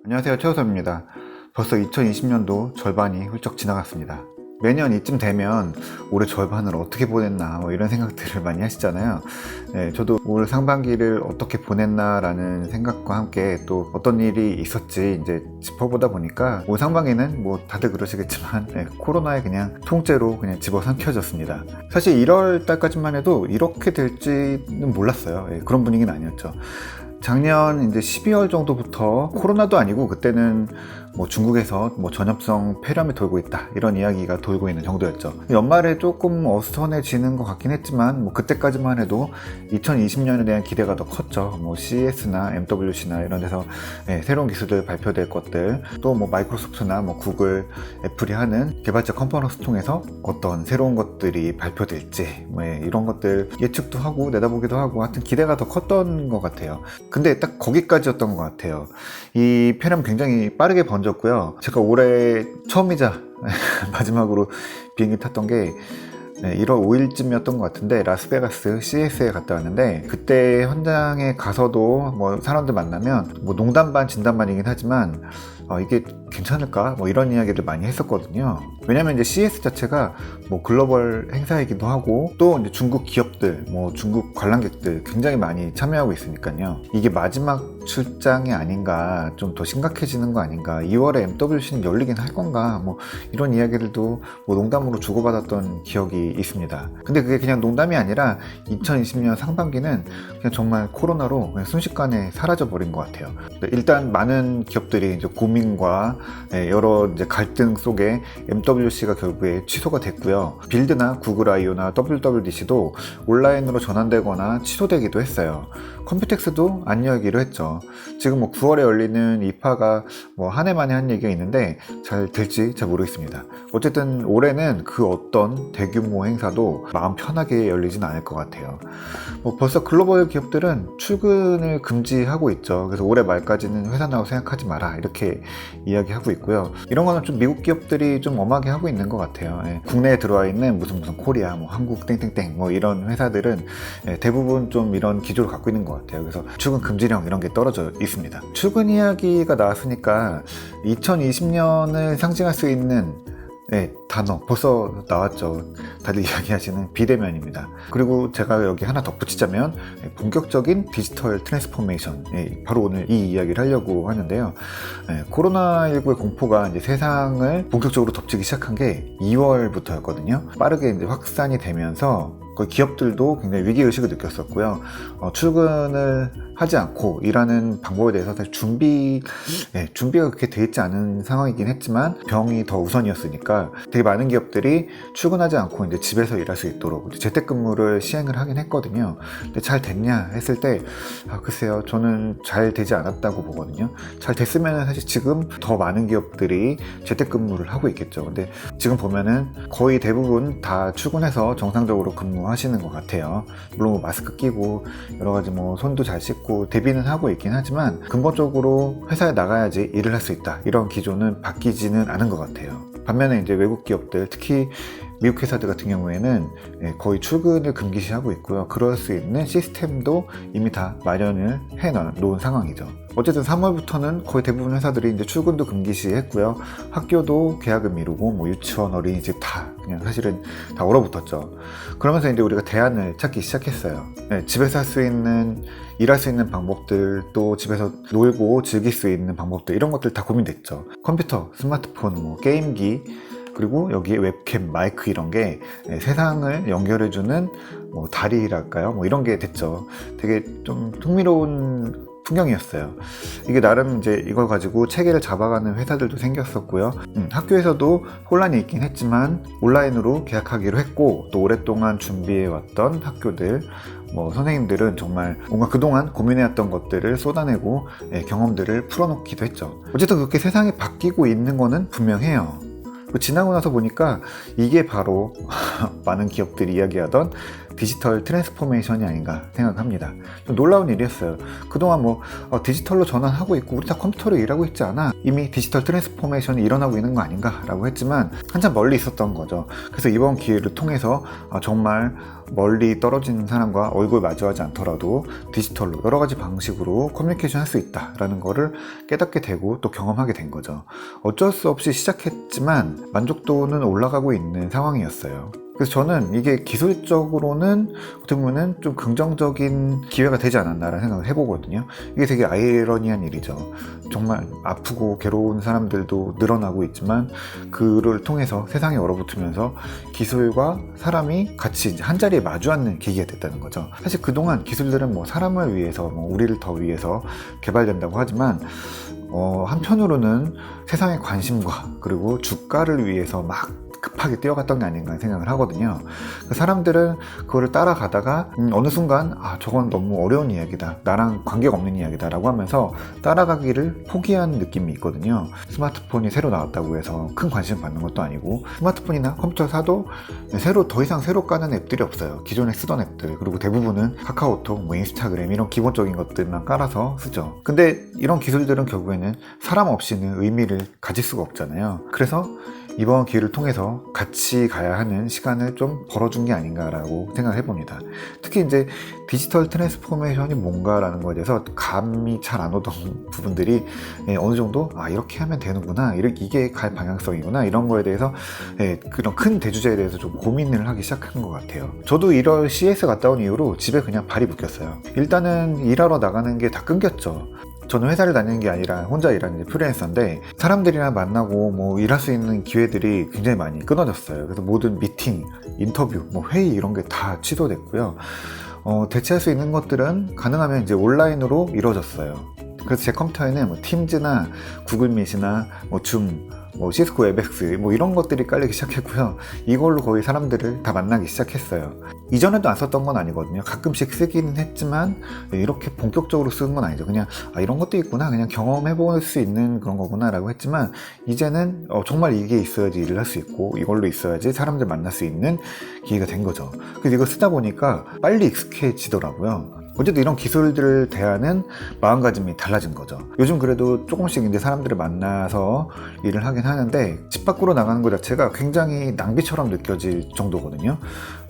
안녕하세요, 최우섭입니다. 벌써 2020년도 절반이 훌쩍 지나갔습니다. 매년 이쯤 되면 올해 절반을 어떻게 보냈나 이런 생각들을 많이 하시잖아요. 저도 올 상반기를 어떻게 보냈나 라는 생각과 함께 또 어떤 일이 있었지 이제 짚어보다 보니까 올 상반기는 다들 그러시겠지만 코로나에 그냥 통째로 그냥 집어삼켜졌습니다. 사실 1월 달까지만 해도 이렇게 될지는 몰랐어요. 그런 분위기는 아니었죠. 작년 이제 12월 정도부터 코로나도 아니고 그때는 중국에서 전염성 폐렴이 돌고 있다 이런 이야기가 돌고 있는 정도였죠. 연말에 조금 어수선해지는 것 같긴 했지만 그때까지만 해도 2020년에 대한 기대가 더 컸죠. CES나 MWC나 이런 데서 새로운 기술들 발표될 것들, 또 마이크로소프트나 구글, 애플이 하는 개발자 컨퍼런스 통해서 어떤 새로운 것들이 발표될지 이런 것들 예측도 하고 내다보기도 하고 하여튼 기대가 더 컸던 것 같아요. 근데 딱 거기까지였던 것 같아요. 이 폐렴 굉장히 빠르게 번졌고요. 제가 올해 처음이자 마지막으로 비행기 탔던 게 1월 5일쯤이었던 것 같은데 라스베가스 CES에 갔다 왔는데, 그때 현장에 가서도 사람들 만나면 농담 반 진담 반이긴 하지만 이게 괜찮을까? 이런 이야기를 많이 했었거든요. 왜냐면 이제 CES 자체가 글로벌 행사이기도 하고, 또 이제 중국 기업들, 중국 관람객들 굉장히 많이 참여하고 있으니까요. 이게 마지막 출장이 아닌가, 좀 더 심각해지는 거 아닌가, 2월에 MWC는 열리긴 할 건가, 이런 이야기들도 농담으로 주고받았던 기억이 있습니다. 근데 그게 그냥 농담이 아니라 2020년 상반기는 그냥 정말 코로나로 그냥 순식간에 사라져버린 것 같아요. 일단 많은 기업들이 이제 고민과 여러 이제 갈등 속에 MWC가 결국에 취소가 됐고요. 빌드나 구글 I/O나 WWDC도 온라인으로 전환되거나 취소되기도 했어요. 컴퓨텍스도 안 열기로 했죠. 지금 9월에 열리는 이파가 한 해 만에 한 얘기가 있는데 잘 될지 잘 모르겠습니다. 어쨌든 올해는 그 어떤 대규모 행사도 마음 편하게 열리진 않을 것 같아요. 벌써 글로벌 기업들은 출근을 금지하고 있죠. 그래서 올해 말까지는 회사 나올 생각하지 마라 이렇게 이야기하고 있고요. 이런 거는 좀 미국 기업들이 좀 엄하게 하고 있는 것 같아요. 국내에 들어와 있는 무슨 코리아, 한국 땡땡땡 이런 회사들은 대부분 좀 이런 기조를 갖고 있는 것 같아요. 그래서 출근 금지령 이런 게 떨어져 있습니다. 출근 이야기가 나왔으니까 2020년을 상징할 수 있는 단어 벌써 나왔죠. 다들 이야기하시는 비대면입니다. 그리고 제가 여기 하나 덧붙이자면 본격적인 디지털 트랜스포메이션, 바로 오늘 이 이야기를 하려고 하는데요. 코로나19의 공포가 이제 세상을 본격적으로 덮치기 시작한 게 2월부터였거든요. 빠르게 이제 확산이 되면서 거의 기업들도 굉장히 위기의식을 느꼈었고요. 출근을 하지 않고 일하는 방법에 대해서 사실 준비가 그렇게 돼 있지 않은 상황이긴 했지만 병이 더 우선이었으니까 되게 많은 기업들이 출근하지 않고 이제 집에서 일할 수 있도록 재택근무를 시행을 하긴 했거든요. 근데 잘 됐냐 했을 때 글쎄요, 저는 잘 되지 않았다고 보거든요. 잘 됐으면 사실 지금 더 많은 기업들이 재택근무를 하고 있겠죠. 근데 지금 보면은 거의 대부분 다 출근해서 정상적으로 근무하시는 것 같아요. 물론 마스크 끼고 여러 가지 손도 잘 씻고 대비는 하고 있긴 하지만 근본적으로 회사에 나가야지 일을 할 수 있다 이런 기조는 바뀌지는 않은 것 같아요. 반면에 이제 외국 기업들, 특히 미국 회사들 같은 경우에는 거의 출근을 금기시하고 있고요. 그럴 수 있는 시스템도 이미 다 마련을 해놓은 상황이죠. 어쨌든 3월부터는 거의 대부분 회사들이 이제 출근도 금기시했고요. 학교도 개학을 미루고 유치원, 어린이집 다 그냥 사실은 다 얼어붙었죠. 그러면서 이제 우리가 대안을 찾기 시작했어요. 집에서 할 수 있는, 일할 수 있는 방법들, 또 집에서 놀고 즐길 수 있는 방법들, 이런 것들 다 고민됐죠. 컴퓨터, 스마트폰, 게임기, 그리고 여기에 웹캠, 마이크 이런 게 세상을 연결해주는 다리랄까요? 이런 게 됐죠. 되게 좀 흥미로운 풍경이었어요. 이게 나름 이제 이걸 가지고 체계를 잡아가는 회사들도 생겼었고요. 학교에서도 혼란이 있긴 했지만 온라인으로 계약하기로 했고, 또 오랫동안 준비해왔던 학교들, 선생님들은 정말 뭔가 그동안 고민해왔던 것들을 쏟아내고 경험들을 풀어놓기도 했죠. 어쨌든 그렇게 세상이 바뀌고 있는 거는 분명해요. 지나고 나서 보니까 이게 바로 많은 기업들이 이야기하던 디지털 트랜스포메이션이 아닌가 생각합니다. 좀 놀라운 일이었어요. 그동안 디지털로 전환하고 있고 우리 다 컴퓨터로 일하고 있지 않아? 이미 디지털 트랜스포메이션이 일어나고 있는 거 아닌가? 라고 했지만 한참 멀리 있었던 거죠. 그래서 이번 기회를 통해서 정말 멀리 떨어진 사람과 얼굴 마주하지 않더라도 디지털로 여러 가지 방식으로 커뮤니케이션 할 수 있다라는 거를 깨닫게 되고 또 경험하게 된 거죠. 어쩔 수 없이 시작했지만 만족도는 올라가고 있는 상황이었어요. 그래서 저는 이게 기술적으로는 어떻게 보면 좀 긍정적인 기회가 되지 않았나라는 생각을 해보거든요. 이게 되게 아이러니한 일이죠. 정말 아프고 괴로운 사람들도 늘어나고 있지만 그를 통해서 세상에 얼어붙으면서 기술과 사람이 같이 이제 한 자리에 마주 앉는 계기가 됐다는 거죠. 사실 그동안 기술들은 사람을 위해서 우리를 더 위해서 개발된다고 하지만 한편으로는 세상의 관심과 그리고 주가를 위해서 막 급하게 뛰어갔던 게 아닌가 생각을 하거든요. 사람들은 그거를 따라가다가 어느 순간 저건 너무 어려운 이야기다, 나랑 관계가 없는 이야기다 라고 하면서 따라가기를 포기한 느낌이 있거든요. 스마트폰이 새로 나왔다고 해서 큰 관심 받는 것도 아니고 스마트폰이나 컴퓨터 사도 더 이상 새로 까는 앱들이 없어요. 기존에 쓰던 앱들, 그리고 대부분은 카카오톡, 인스타그램 이런 기본적인 것들만 깔아서 쓰죠. 근데 이런 기술들은 결국에는 사람 없이는 의미를 가질 수가 없잖아요. 그래서 이번 기회를 통해서 같이 가야 하는 시간을 좀 벌어준 게 아닌가라고 생각을 해봅니다. 특히 이제 디지털 트랜스포메이션이 뭔가라는 거에 대해서 감이 잘 안 오던 부분들이 어느 정도 이렇게 하면 되는구나, 이게 갈 방향성이구나, 이런 거에 대해서 그런 큰 대주제에 대해서 좀 고민을 하기 시작한 것 같아요. 저도 1월 CS 갔다 온 이후로 집에 그냥 발이 묶였어요. 일단은 일하러 나가는 게 다 끊겼죠. 저는 회사를 다니는 게 아니라 혼자 일하는 프리랜서인데 사람들이랑 만나고 일할 수 있는 기회들이 굉장히 많이 끊어졌어요. 그래서 모든 미팅, 인터뷰, 회의 이런 게 다 취소됐고요. 대체할 수 있는 것들은 가능하면 이제 온라인으로 이루어졌어요. 그래서 제 컴퓨터에는 팀즈나 구글 미트나 줌, 시스코 웹엑스 이런 것들이 깔리기 시작했고요. 이걸로 거의 사람들을 다 만나기 시작했어요. 이전에도 안 썼던 건 아니거든요. 가끔씩 쓰기는 했지만 이렇게 본격적으로 쓰는 건 아니죠. 그냥 이런 것도 있구나, 그냥 경험해 볼 수 있는 그런 거구나 라고 했지만 이제는 정말 이게 있어야지 일을 할 수 있고 이걸로 있어야지 사람들 만날 수 있는 기회가 된 거죠. 그래서 이거 쓰다 보니까 빨리 익숙해지더라고요. 어쨌든 이런 기술들을 대하는 마음가짐이 달라진 거죠. 요즘 그래도 조금씩 이제 사람들을 만나서 일을 하긴 하는데 집 밖으로 나가는 것 자체가 굉장히 낭비처럼 느껴질 정도거든요.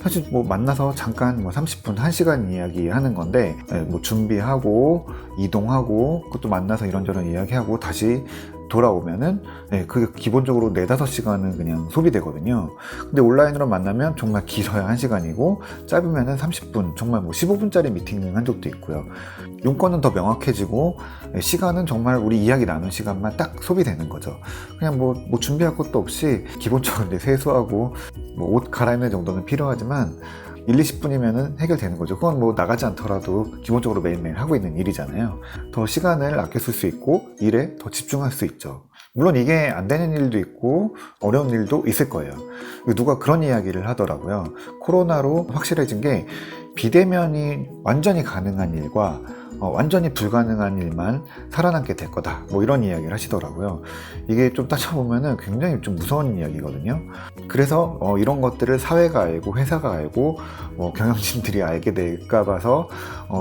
사실 만나서 잠깐 30분, 1시간 이야기하는 건데 준비하고 이동하고 그것도 만나서 이런저런 이야기하고 다시 돌아오면은 그게 기본적으로 4-5시간은 그냥 소비되거든요. 근데 온라인으로 만나면 정말 길어야 1시간이고 짧으면은 30분, 정말 15분짜리 미팅을 한 적도 있고요. 용건은 더 명확해지고 시간은 정말 우리 이야기 나눈 시간만 딱 소비되는 거죠. 그냥 준비할 것도 없이 기본적으로 세수하고 옷 갈아입는 정도는 필요하지만 1-20분이면 해결되는 거죠. 그건 나가지 않더라도 기본적으로 매일매일 하고 있는 일이잖아요. 더 시간을 아껴 쓸 수 있고 일에 더 집중할 수 있죠. 물론 이게 안 되는 일도 있고 어려운 일도 있을 거예요. 누가 그런 이야기를 하더라고요. 코로나로 확실해진 게 비대면이 완전히 가능한 일과 완전히 불가능한 일만 살아남게 될 거다, 이런 이야기를 하시더라고요. 이게 좀 따져보면은 굉장히 좀 무서운 이야기거든요. 그래서 이런 것들을 사회가 알고 회사가 알고 경영진들이 알게 될까 봐서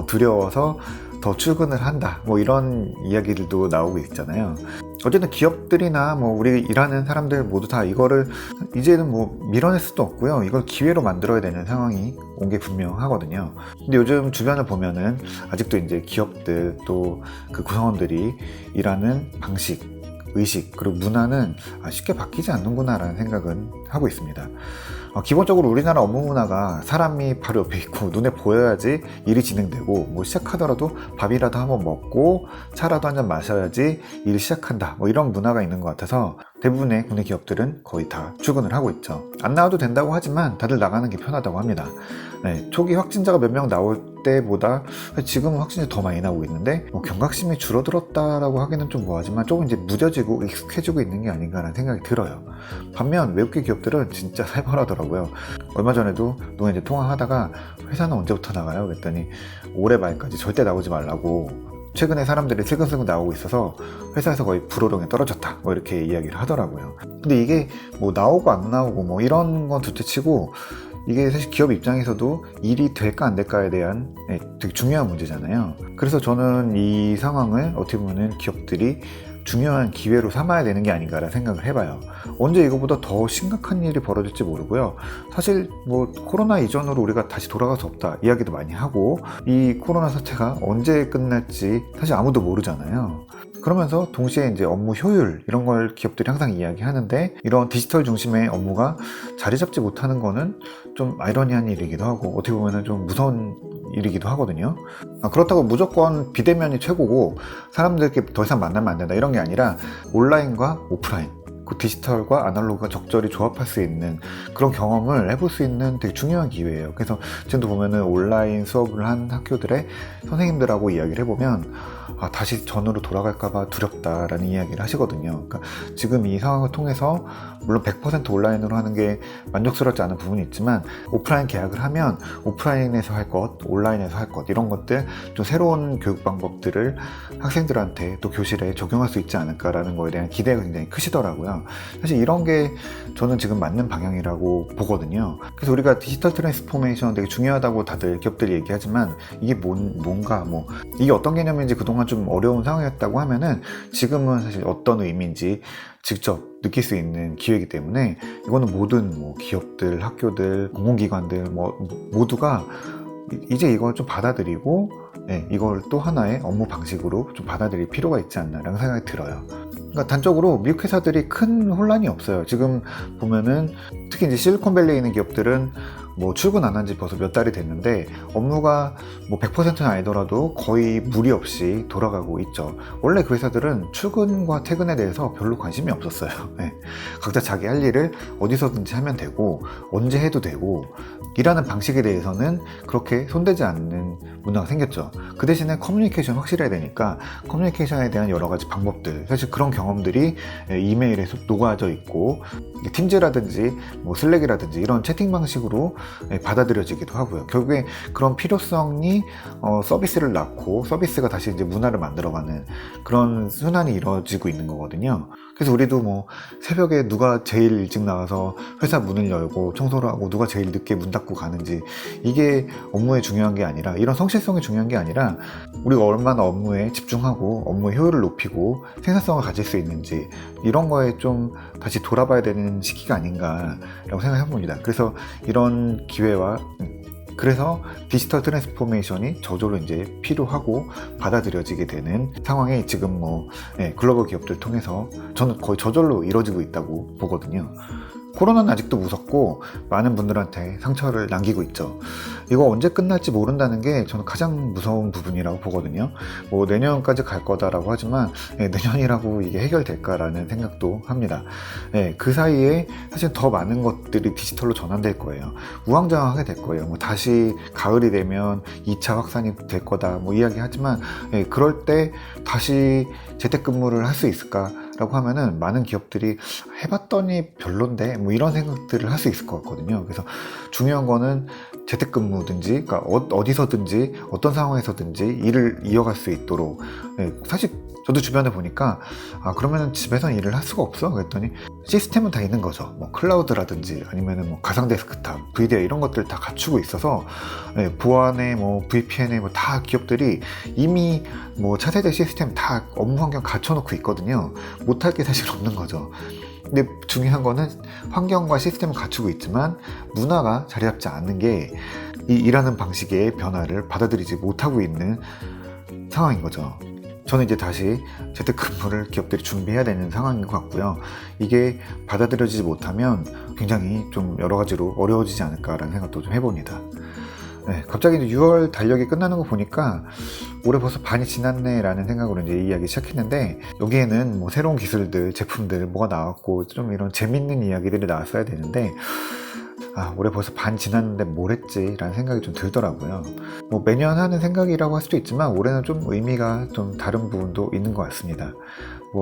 두려워서 더 출근을 한다, 이런 이야기들도 나오고 있잖아요. 어쨌든 기업들이나 우리 일하는 사람들 모두 다 이거를 이제는 밀어낼 수도 없고요. 이걸 기회로 만들어야 되는 상황이 온 게 분명하거든요. 근데 요즘 주변을 보면은 아직도 이제 기업들 또 그 구성원들이 일하는 방식, 의식, 그리고 문화는 쉽게 바뀌지 않는구나 라는 생각은 하고 있습니다. 기본적으로 우리나라 업무 문화가 사람이 바로 옆에 있고 눈에 보여야지 일이 진행되고 시작하더라도 밥이라도 한번 먹고 차라도 한잔 마셔야지 일을 시작한다, 이런 문화가 있는 것 같아서 대부분의 국내 기업들은 거의 다 출근을 하고 있죠. 안 나와도 된다고 하지만 다들 나가는 게 편하다고 합니다. 초기 확진자가 몇 명 나올 때보다 지금은 확진자 더 많이 나오고 있는데 경각심이 줄어들었다라고 하기는 좀 뭐하지만 조금 이제 무뎌지고 익숙해지고 있는 게 아닌가라는 생각이 들어요. 반면 외국계 기업들은 진짜 살벌하더라고요. 얼마 전에도 누가 이제 통화하다가 회사는 언제부터 나가요? 그랬더니 올해 말까지 절대 나오지 말라고, 최근에 사람들이 슬근슬근 나오고 있어서 회사에서 거의 불호령에 떨어졌다, 이렇게 이야기를 하더라고요. 근데 이게 나오고 안 나오고 이런 건 둘째치고 이게 사실 기업 입장에서도 일이 될까 안 될까에 대한 되게 중요한 문제잖아요. 그래서 저는 이 상황을 어떻게 보면 기업들이 중요한 기회로 삼아야 되는 게 아닌가라는 생각을 해봐요. 언제 이거보다 더 심각한 일이 벌어질지 모르고요. 사실 뭐 코로나 이전으로 우리가 다시 돌아갈 수 없다 이야기도 많이 하고, 이 코로나 사태가 언제 끝날지 사실 아무도 모르잖아요. 그러면서 동시에 이제 업무 효율 이런 걸 기업들이 항상 이야기하는데, 이런 디지털 중심의 업무가 자리 잡지 못하는 거는 좀 아이러니한 일이기도 하고 어떻게 보면 좀 무서운 일이기도 하거든요. 그렇다고 무조건 비대면이 최고고 사람들끼리 더 이상 만나면 안 된다 이런 게 아니라, 온라인과 오프라인, 그 디지털과 아날로그가 적절히 조합할 수 있는 그런 경험을 해볼 수 있는 되게 중요한 기회예요. 그래서 지금도 보면은 온라인 수업을 한 학교들의 선생님들하고 이야기를 해보면 다시 전으로 돌아갈까봐 두렵다라는 이야기를 하시거든요. 그러니까 지금 이 상황을 통해서 물론 100% 온라인으로 하는 게 만족스럽지 않은 부분이 있지만, 오프라인 계약을 하면 오프라인에서 할 것, 온라인에서 할 것, 이런 것들 좀 새로운 교육 방법들을 학생들한테 또 교실에 적용할 수 있지 않을까라는 거에 대한 기대가 굉장히 크시더라고요. 사실 이런 게 저는 지금 맞는 방향이라고 보거든요. 그래서 우리가 디지털 트랜스포메이션 되게 중요하다고 다들 기업들이 얘기하지만, 이게 뭔가 이게 어떤 개념인지 그동안 좀 어려운 상황이었다고 하면은, 지금은 사실 어떤 의미인지 직접 느낄 수 있는 기회이기 때문에, 이거는 모든 기업들, 학교들, 공공기관들 모두가 이제 이걸 좀 받아들이고 이걸 또 하나의 업무 방식으로 좀 받아들일 필요가 있지 않나라는 생각이 들어요. 그러니까 단적으로 미국 회사들이 큰 혼란이 없어요. 지금 보면은 특히 이제 실리콘밸리에 있는 기업들은 출근 안 한 지 벌써 몇 달이 됐는데, 업무가 100%는 아니더라도 거의 무리 없이 돌아가고 있죠. 원래 그 회사들은 출근과 퇴근에 대해서 별로 관심이 없었어요. 각자 자기 할 일을 어디서든지 하면 되고, 언제 해도 되고, 일하는 방식에 대해서는 그렇게 손대지 않는 문화가 생겼죠. 그 대신에 커뮤니케이션 확실해야 되니까 커뮤니케이션에 대한 여러 가지 방법들, 사실 그런 경험들이 이메일에 녹아져 있고, 팀즈라든지 슬랙이라든지 이런 채팅 방식으로 받아들여지기도 하고요. 결국에 그런 필요성이 서비스를 낳고, 서비스가 다시 이제 문화를 만들어가는 그런 순환이 이루어지고 있는 거거든요. 그래서 우리도 새벽에 누가 제일 일찍 나와서 회사 문을 열고 청소를 하고, 누가 제일 늦게 문 닫고 가는지, 이게 업무에 중요한 게 아니라, 이런 성실성이 중요한 게 아니라, 우리가 얼마나 업무에 집중하고 업무의 효율을 높이고 생산성을 가질 수 있는지, 이런 거에 좀 다시 돌아봐야 되는 시기가 아닌가라고 생각해 봅니다. 그래서 이런 기회와 그래서 디지털 트랜스포메이션이 저절로 이제 필요하고 받아들여지게 되는 상황이 지금 글로벌 기업들 통해서 저는 거의 저절로 이루어지고 있다고 보거든요. 코로나는 아직도 무섭고 많은 분들한테 상처를 남기고 있죠. 이거 언제 끝날지 모른다는 게 저는 가장 무서운 부분이라고 보거든요. 내년까지 갈 거다라고 하지만 내년이라고 이게 해결될까라는 생각도 합니다. 그 사이에 사실 더 많은 것들이 디지털로 전환될 거예요. 우왕좌왕하게 될 거예요. 다시 가을이 되면 2차 확산이 될 거다 이야기하지만, 그럴 때 다시 재택근무를 할 수 있을까? 라고 하면은 많은 기업들이 해봤더니 별론데 이런 생각들을 할 수 있을 것 같거든요. 그래서 중요한 거는 재택근무든지, 그러니까 어디서든지 어떤 상황에서든지 일을 이어갈 수 있도록, 사실 저도 주변에 보니까 그러면은 집에서는 일을 할 수가 없어? 그랬더니 시스템은 다 있는 거죠. 클라우드라든지 아니면은 가상 데스크탑, VDI 이런 것들 다 갖추고 있어서 보안에 VPN에 다 기업들이 이미 차세대 시스템 다 업무 환경 갖춰놓고 있거든요. 못할 게 사실 없는 거죠. 근데 중요한 거는 환경과 시스템을 갖추고 있지만 문화가 자리 잡지 않는 게 이 일하는 방식의 변화를 받아들이지 못하고 있는 상황인 거죠. 저는 이제 다시 재택근무를 기업들이 준비해야 되는 상황인 것 같고요. 이게 받아들여지지 못하면 굉장히 좀 여러 가지로 어려워지지 않을까라는 생각도 좀 해봅니다. 갑자기 이제 6월 달력이 끝나는 거 보니까 올해 벌써 반이 지났네 라는 생각으로 이제 이야기 시작했는데, 여기에는 새로운 기술들, 제품들 뭐가 나왔고 좀 이런 재밌는 이야기들이 나왔어야 되는데, 올해 벌써 반 지났는데 뭘 했지? 라는 생각이 좀 들더라고요. 매년 하는 생각이라고 할 수도 있지만, 올해는 좀 의미가 좀 다른 부분도 있는 것 같습니다.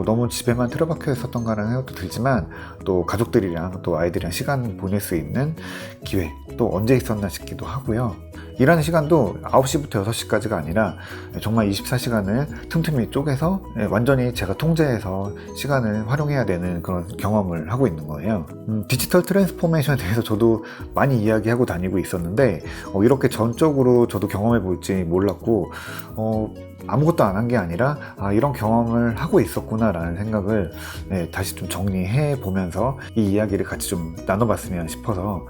너무 집에만 틀어박혀 있었던가라는 생각도 들지만, 또 가족들이랑 또 아이들이랑 시간 보낼 수 있는 기회, 또 언제 있었나 싶기도 하고요. 일하는 시간도 9시부터 6시까지가 아니라 정말 24시간을 틈틈이 쪼개서 완전히 제가 통제해서 시간을 활용해야 되는 그런 경험을 하고 있는 거예요. 디지털 트랜스포메이션에 대해서 저도 많이 이야기하고 다니고 있었는데 이렇게 전적으로 저도 경험해 볼지 몰랐고 아무것도 안 한 게 아니라 이런 경험을 하고 있었구나 라는 생각을 다시 좀 정리해 보면서 이 이야기를 같이 좀 나눠봤으면 싶어서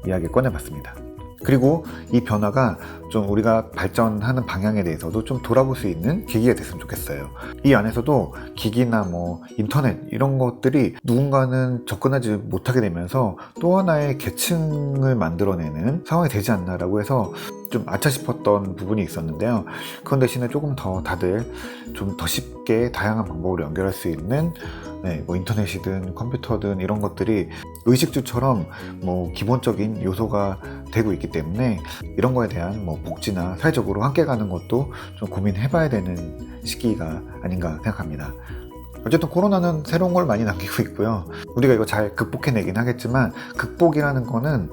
이야기를 꺼내봤습니다. 그리고 이 변화가 좀 우리가 발전하는 방향에 대해서도 좀 돌아볼 수 있는 계기가 됐으면 좋겠어요. 이 안에서도 기기나 뭐 인터넷 이런 것들이 누군가는 접근하지 못하게 되면서 또 하나의 계층을 만들어내는 상황이 되지 않나라고 해서 좀 아차 싶었던 부분이 있었는데요. 그런 대신에 조금 더 다들 좀 더 쉽게 다양한 방법으로 연결할 수 있는 뭐 인터넷이든 컴퓨터든 이런 것들이 의식주처럼 뭐 기본적인 요소가 되고 있기 때문에 이런 거에 대한 뭐 복지나 사회적으로 함께 가는 것도 좀 고민해 봐야 되는 시기가 아닌가 생각합니다. 어쨌든 코로나는 새로운 걸 많이 남기고 있고요. 우리가 이거 잘 극복해내긴 하겠지만 극복이라는 거는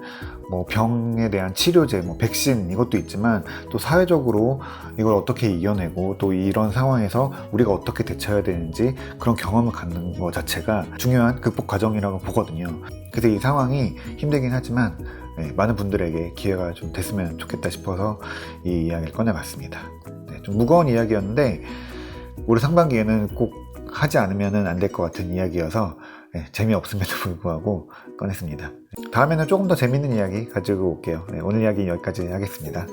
뭐 병에 대한 치료제, 뭐 백신 이것도 있지만 또 사회적으로 이걸 어떻게 이겨내고 또 이런 상황에서 우리가 어떻게 대처해야 되는지 그런 경험을 갖는 것 자체가 중요한 극복 과정이라고 보거든요. 그래서 이 상황이 힘들긴 하지만 많은 분들에게 기회가 좀 됐으면 좋겠다 싶어서 이 이야기를 꺼내봤습니다. 좀 무거운 이야기였는데 올해 상반기에는 꼭 하지 않으면 안 될 것 같은 이야기여서 재미없음에도 불구하고 꺼냈습니다. 다음에는 조금 더 재밌는 이야기 가지고 올게요. 오늘 이야기 여기까지 하겠습니다.